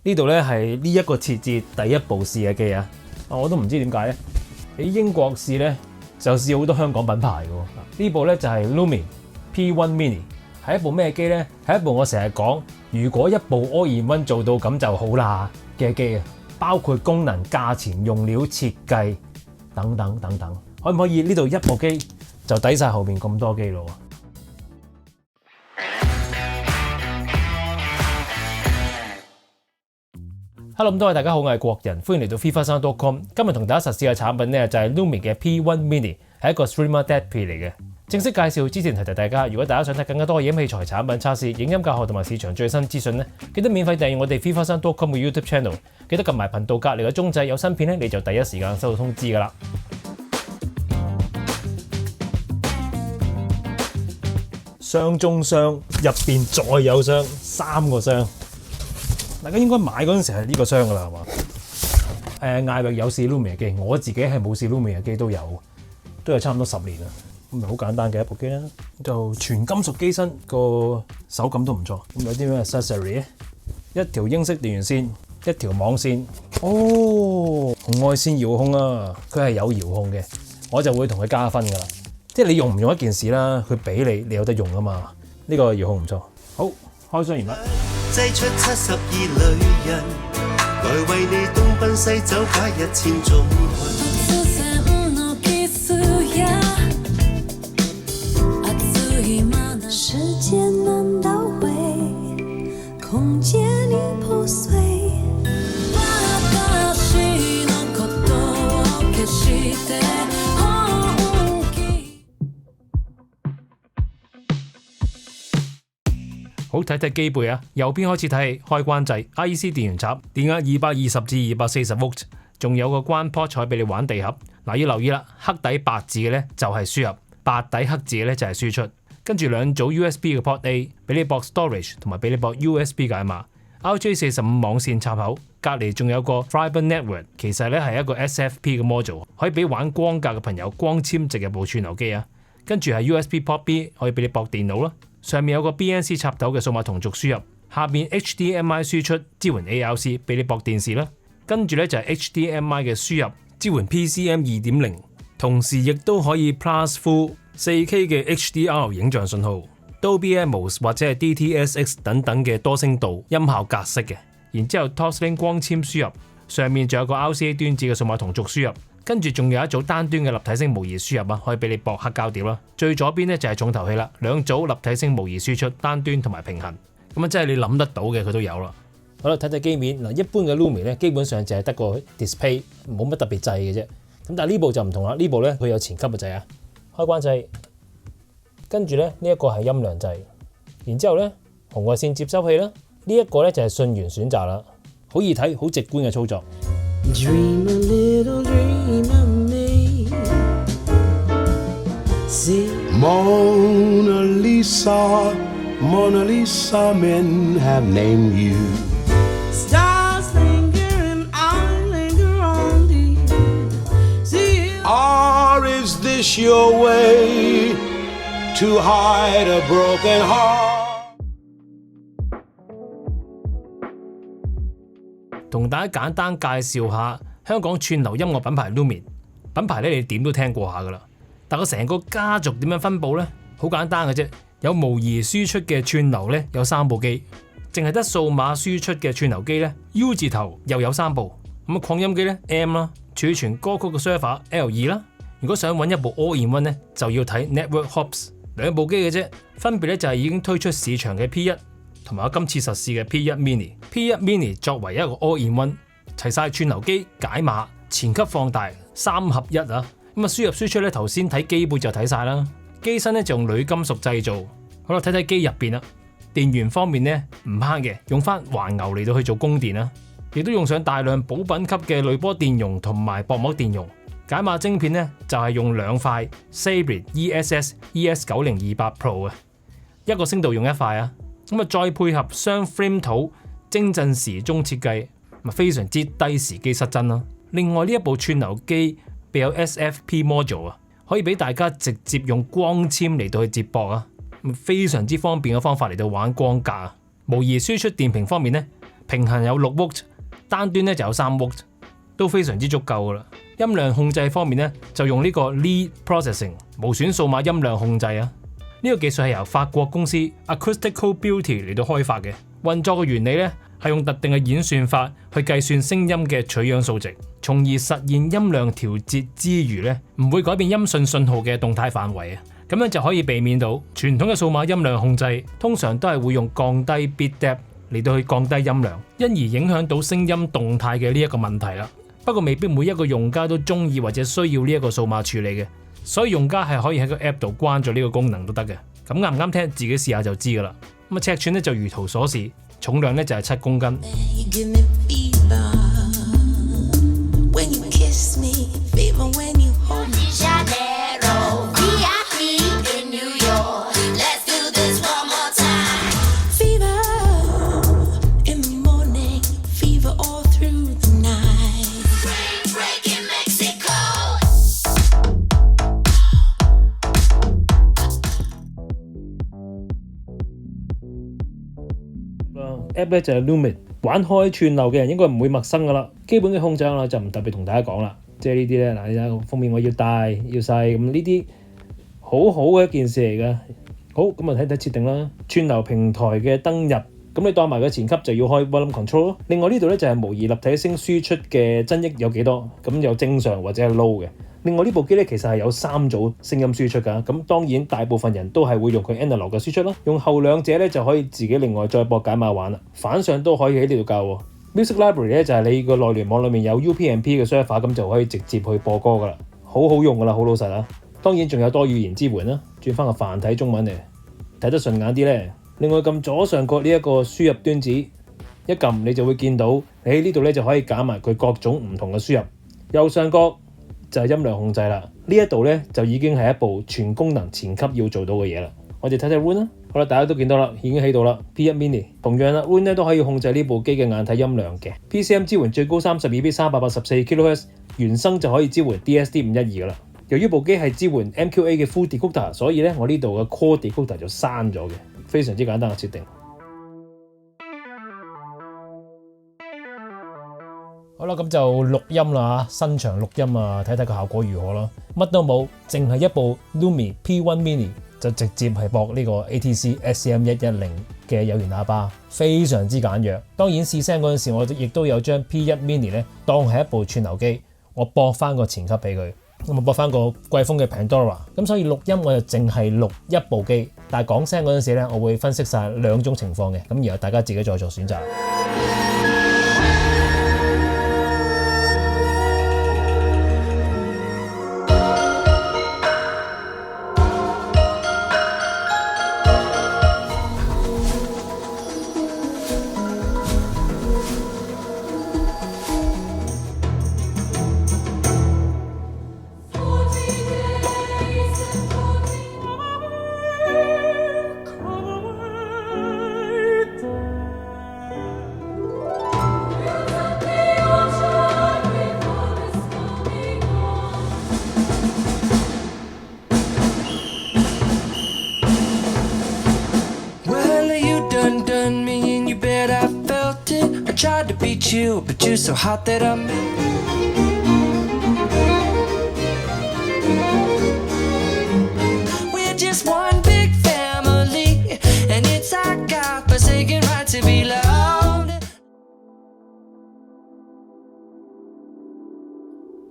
呢度咧係呢一個設置第一部試嘅機啊！我都唔知點解咧，喺英國試咧就試好多香港品牌嘅。呢部咧就係 Lumia P1 Mini， 係一部咩機咧？係一部我成日講，如果一部 All-in-One 做到咁就好啦嘅機啊！包括功能、價錢、用料、設計等等等等，可唔可以呢度一部機就抵晒後面咁多機咯？Hello， 咁多位大家好，我係國人，歡迎嚟到 FIFA3.com。今日同大家實試嘅產品咧就係 Lumia 嘅 P1 Mini， 係一個 Streamer DeadP 嚟嘅。正式介紹之前提大家，如果大家想睇更加多嘅影器材產品測試、影音教學同埋市場最新資訊咧，記得免費訂閱我哋 FIFA3.com 嘅 YouTube Channel， 記得撳埋頻道隔離嘅鐘仔，有新片咧你就第一時間收到通知㗎啦。箱中箱，入邊再有箱，3個箱。大家應該買嗰陣時係呢個箱㗎啦，係嘛？艾域有試 Lumia 機，我自己係冇試 Lumia 機都有差唔多10年啦。咁咪好簡單嘅一部機啦，就全金屬機身，個手感都唔錯。咁有啲咩 accessory？ 一條英式電源線，一條網線。哦，紅外線遙控啊，佢係有遙控嘅，我就會同佢加分㗎啦。即係你用唔用一件事啦，佢俾你有得用啊嘛。呢個遙控唔錯。好，開箱完畢。擠出72女人，來為你東奔西走，假日千種時間難倒回，空間已破碎。好，睇睇機背啊，右邊開始睇開關掣 IEC 電源插，電壓220至240 volt， 仲有個關 port 彩俾你玩地盒。嗱，要留意啦，黑底白字嘅咧就係輸入，白底黑字嘅咧就係輸出。跟住兩組 USB 嘅 port A 俾你駁 storage 同埋俾你駁 USB 解碼 RJ45 網線插口，隔離仲有個 Fiber Network， 其實咧係一個 SFP 嘅 module， 可以俾玩光格嘅朋友光纖直入部串流機啊。跟住係 USB port B 可以俾你駁電腦啦。上面有個 BNC 插頭嘅數碼同軸輸入，下面 HDMI 輸出支援 ARC 俾你駁電視啦。跟住咧就係 HDMI 嘅輸入，支援 PCM 2.0， 同時亦都可以 Plus Full 4K 嘅 HDR 影像信號 ，Dolby Atmos 或者係 DTS:X 等等嘅多聲道音效格式嘅。然之後 Toslink 光纖輸入，上面仲有個 RCA 端子嘅數碼同軸輸入。跟住仲有一組單端嘅立體聲模擬輸入啊，可以俾你駁黑膠碟啦。最左邊咧就係重頭戲啦，兩組立體聲模擬輸出，單端同埋平衡。咁啊，即係你諗得到嘅佢都有啦。好啦，睇睇機面嗱，一般嘅 Lumia 咧基本上就係得個 display， 冇乜特別掣嘅啫。咁但係呢部就唔同啦，呢部咧佢有前級嘅掣啊，開關掣，跟住咧呢一個係音量掣，然之後咧紅外線接收器啦，呢一個咧就係訊源選擇啦，好易睇，好直觀嘅操作。Dream a little dream of me. See Mona Lisa, Mona Lisa, men have named you. Stars linger and I linger on thee. See, or is this your way to hide a broken heart?同大家簡單介紹下香港串流音樂品牌 Lumia 品牌咧，你點都聽過下噶啦。但係佢成個家族點樣分佈呢？好簡單嘅啫。有模擬輸出嘅串流咧，有3部機；淨係得數碼輸出嘅串流機咧 ，U 字頭又有3部。咁啊，擴音機咧 M 啦，儲存歌曲嘅 server L2 啦。如果想揾一部 All-in-One 咧，就要睇 Network Hops， 2部機嘅啫，分別咧就係已經推出市場嘅 P1。同埋我今次實試嘅 P1 Mini，P1 Mini 作為一個 All-in-One， 齊晒串流機、解碼、前級放大3合1啊！咁啊，輸入輸出咧，頭先睇機背就睇晒啦。機身咧就用鋁金屬製造。好啦，睇睇機入邊啦。電源方面咧唔慳嘅，用翻環牛嚟到去做供電啦，亦都用上大量補品級嘅濾波電容同埋薄膜電容。解碼晶片咧就係用2塊 Sabrent ESS ES9028 Pro 嘅，一個聲道用1塊啊。咁啊，再配合雙 frame 土精陣時鐘設計，咪非常之低時機失真啦。另外呢一部串流機備有 SFP module 啊，可以俾大家直接用光纖嚟到去接駁啊，非常之方便嘅方法嚟到玩光格啊。模擬輸出電平方面咧，平衡有6V，單端咧就有3V，都非常之足夠噶啦。音量控制方面咧，就用呢個 Lead Processing 無損數碼音量控制啊。呢個技術係由法國公司 Acoustical Beauty 嚟到開發嘅。運作嘅原理咧係用特定嘅演算法去計算聲音嘅取樣數值，從而實現音量調節之餘咧，唔會改變音訊信號嘅動態範圍啊。咁樣就可以避免到傳統嘅數碼音量控制，通常都係會用降低 bit depth 嚟到去降低音量，因而影響到聲音動態嘅呢一個問題啦。不過未必每一個用家都中意或者需要呢一個數碼處理嘅，所以用家係可以喺個 app 度關咗呢個功能都得嘅。咁啱唔啱聽，自己試下就知噶啦。咁啊，尺寸咧就如圖所示，重量咧就係7公斤。app 咧就係 Lumit， 玩開串流嘅人應該唔會陌生噶啦。基本嘅控制我就唔特別同大家講啦，即係呢啲咧嗱，你睇封面我要大要細咁，呢啲好好嘅一件事嚟嘅。好，咁啊睇睇設定啦，串流平台嘅登入，咁你當埋個前級就要開 Volume Control 咯。另外呢度咧就係模擬立體聲輸出嘅增益有幾多，咁有正常或者係 low 嘅。另外呢部機咧其實係有3組聲音輸出㗎，咁當然大部分人都係會用佢 analog 嘅輸出咯，用後兩者咧就可以自己另外再駁解碼玩啦，反上都可以喺呢度教喎。Music Library 咧就係你個內聯網裏面有 UPnP 嘅 server， 咁就可以直接去播歌㗎啦，好好用㗎啦，好老實啊。當然仲有多語言支援啦，轉翻個繁體中文嚟睇得順眼啲咧。另外撳左上角呢一個輸入端子，一撳你就會見到你喺呢度咧就可以揀埋佢各種唔同嘅輸入，右上角就係音量控制啦，呢一度咧就已經係一部全功能前級要做到嘅嘢啦。我哋睇睇 Roon 啦，好啦，大家都見到啦，已經起到啦。P1 Mini 同樣啦 ，Roon 咧都可以控制呢部機嘅硬體音量嘅。PCM 支援最高32bit 384 kHz， 原生就可以支援 DSD512 噶啦。由於部機係支援 MQA 嘅 Full Decoder， 所以咧我呢度嘅 Core Decoder 就刪咗嘅，非常之簡單嘅設定。好啦，咁就錄音啦嚇，新場錄音啊，睇睇個效果如何啦。乜都冇，淨係一部 Lumi P1 Mini 就直接係駁呢個 ATC SCM110嘅有源喇叭，非常之簡約。當然試聲嗰陣時，我亦都有將 P1 Mini 咧當係一部串流機，我駁翻個前級俾佢，咁我駁翻個貴風嘅 Pandora。咁所以錄音我就淨係錄一部機，但係講聲嗰陣時咧，我會分析晒兩種情況嘅，咁然後大家自己再做選擇。Tried to beat you, but you're so hot that I'm We're just one big family, and it's our God-forsaken right to be loved.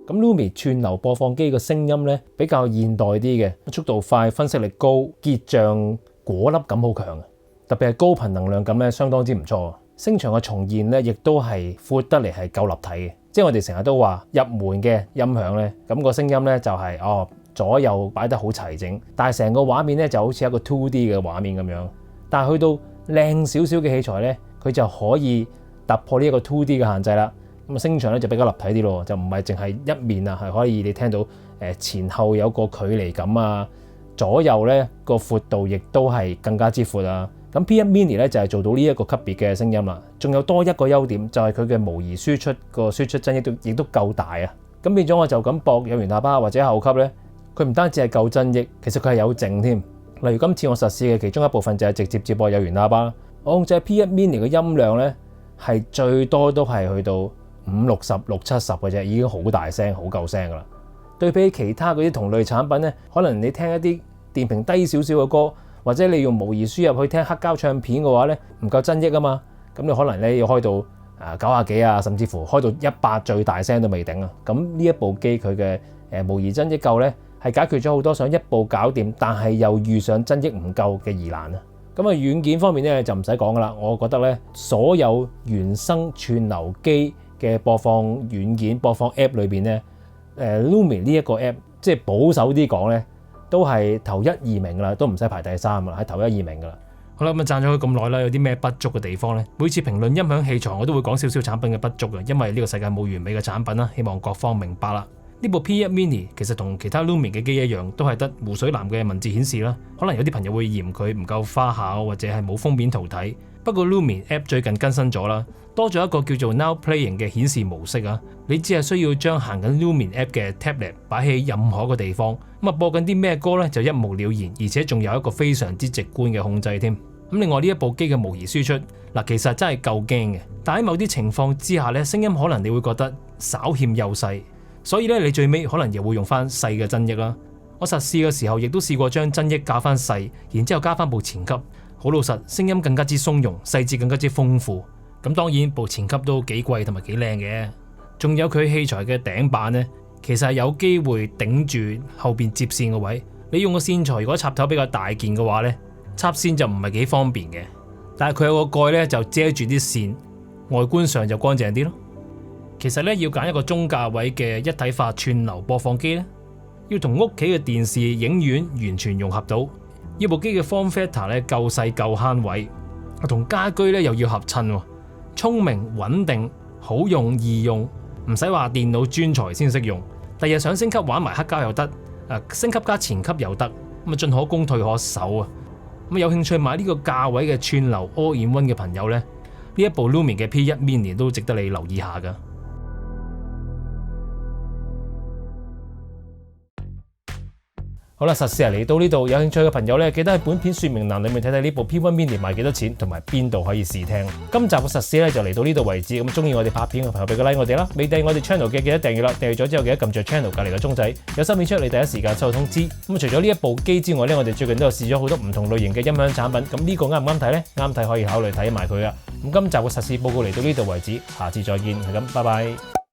咁 Lumi 串流播放機嘅聲音咧比較現代啲嘅，速度快，分析力高，結像果粒感好強，特別係高頻能量感咧相當之唔錯。聲場嘅重現咧，亦都係闊得嚟係夠立體嘅，即係我哋成日都話入門嘅音響咧，咁個聲音咧就係左右擺得好齊整，但係成個畫面咧就好似一個 2D 嘅畫面咁樣。但係去到靚少少嘅器材咧，佢就可以突破呢一個 2D 嘅限制啦。咁啊聲場咧就比較立體啲咯，就唔係淨係一面啊，係可以你聽到前後有個距離感啊，左右咧個闊度亦都係更加之闊啊。咁 P1 Mini 咧就係做到呢一個級別嘅聲音啦，仲有多一個優點就係佢嘅模擬輸出個輸出增益亦都夠大啊！咁變咗我就咁駁有源喇叭或者後級咧，佢唔單止係夠增益，其實佢係有剩添。例如今次我實試嘅其中一部分就係直接接駁有源喇叭，我控制 P1 Mini 嘅音量咧係最多都係去到5、60、6、70嘅啫，已經好大聲，好夠聲噶啦。對比其他嗰啲同類產品咧，可能你聽一啲電平低少少嘅歌，或者你用模擬輸入去聽黑膠唱片嘅話咧，唔夠真億啊嘛。咁你可能咧要開到90幾啊，甚至乎開到100最大聲都未頂啊。咁呢一部機佢嘅模擬真億夠咧，係解決咗好多想一步搞掂，但係又遇上真億唔夠嘅疑難啊。咁軟件方面咧就唔使講噶啦，我覺得咧所有原生串流機嘅播放軟件、播放 App 裏邊咧，Lumen 呢一個 App 即係保守啲講咧，都係頭1、2名噶啦，都唔使排第3噶啦，係頭1、2名噶啦。好啦，咁讚咗佢咁耐啦，有啲咩不足嘅地方咧？每次評論音響器材我都會講少少產品嘅不足嘅，因為呢個世界冇完美嘅產品啦，希望各方明白啦。呢部 P1 Mini 其實同其他 Lumen 嘅機一樣，都係得湖水藍嘅文字顯示啦。可能有啲朋友會嫌佢唔夠花巧，或者係冇封面圖睇。不過 Lumen App 最近更新咗啦，多咗一個叫做 Now Playing 嘅顯示模式啊。你只係需要將行緊 Lumen App 嘅 tablet 擺喺任何一個地方，咁播緊啲咩歌呢？就一目了然，而且仲有一個非常之直觀嘅控制添。咁另外呢一部機嘅模擬輸出嗱，其實真係夠驚嘅，但喺某啲情況之下呢，聲音可能你會覺得稍欠幼細。所以咧，你最尾可能又會用翻細嘅真億啦。我實試嘅時候，亦都試過將真億校翻細，然之後加翻部前級。好老實，聲音更加之鬆容，細節更加之豐富。咁當然部前級都幾貴同埋幾靚嘅。仲有佢器材嘅頂板呢，其實係有機會頂住後邊接線嘅位。你用個線材如果插頭比較大件嘅話呢，插線就唔係幾方便嘅。但係佢有個蓋呢，就遮住啲線，外觀上就乾淨啲咯。其實咧，要揀一個中價位嘅一體化串流播放機咧，要同屋企嘅電視影院完全融合到。呢部機嘅 form factor 咧夠細夠慳位，同家居咧又要合襯，聰明穩定，好用易用，唔使話電腦專才先識用。第日想升級玩埋黑膠又得，升級加前級又得，咁進可攻退可守啊！咁有興趣買呢個價位嘅串流 all-in-one 嘅朋友咧，呢一部 Lumen 嘅 P1 Mini 都值得你留意下噶。好啦，實事嚟到呢度，有興趣嘅朋友咧，記得喺本片說明欄裏面睇睇呢部 P1 Mini 賣幾多錢，同埋邊度可以試聽。今集嘅實事咧就嚟到呢度為止。咁中意我哋拍片嘅朋友俾個 like 我哋啦，未訂我哋 channel 嘅記得訂閱啦，訂閱咗之後記得撳著 channel 隔離嘅鐘仔，有新片出嚟第一時間收到通知。咁除咗呢一部機之外咧，我哋最近都有試咗好多唔同類型嘅音響產品。咁呢個啱唔啱睇呢？啱睇可以考慮睇埋佢啊。咁今集嘅實事報告嚟到呢度為止，下次再見，係咁，拜拜。